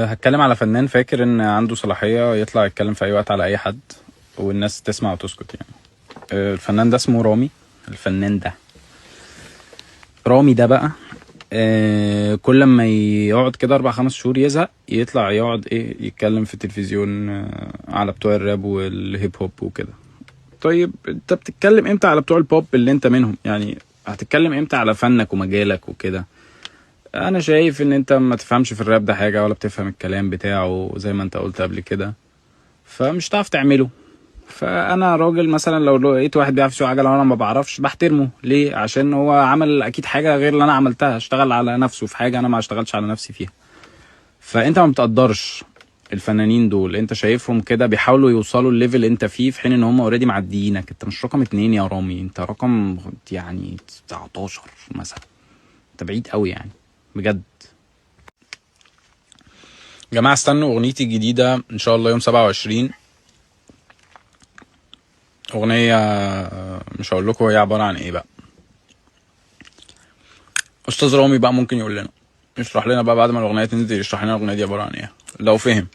هتكلم على فنان فاكر ان عنده صلاحية يطلع يتكلم في اي وقت على اي حد والناس تسمع وتسكت يعني. الفنان ده اسمه رامي. الفنان ده رامي ده بقى، كل ما يقعد كده 4 5 شهور يزهق يطلع يقعد ايه يتكلم في التلفزيون على بتوع الراب والهيب هوب وكده. طيب انت بتتكلم امتى على بتوع البوب اللي انت منهم؟ يعني هتتكلم امتى على فنك ومجالك وكده؟ انا شايف ان انت ما تفهمش في الراب ده حاجة ولا بتفهم الكلام بتاعه زي ما انت قلت قبل كده، فمش هتعرف تعمله. فانا راجل مثلا لو لقيت واحد بيعرف يسوق عجله وانا ما بعرفش بحترمه ليه؟ عشان هو عمل اكيد حاجه غير اللي انا عملتها، اشتغل على نفسه في حاجه انا ما اشتغلتش على نفسي فيها. فانت ما بتقدرش الفنانين دول، انت شايفهم كده بيحاولوا يوصلوا الليفل اللي انت فيه، في حين ان هم اوريدي معديينك. انت مش رقم 2 يا رامي، انت رقم يعني 19 مثلا. انت بعيد قوي يعني، بجد. يا جماعه استنوا اغنيتي الجديده ان شاء الله يوم 27. اغنيه مش هقول لكم هي عباره عن ايه بقى. استاذ رامي بقى ممكن يقول لنا، يشرح لنا بقى بعد ما الاغنيه تنزل، يشرح لنا الاغنيه دي عباره عن ايه لو فهم.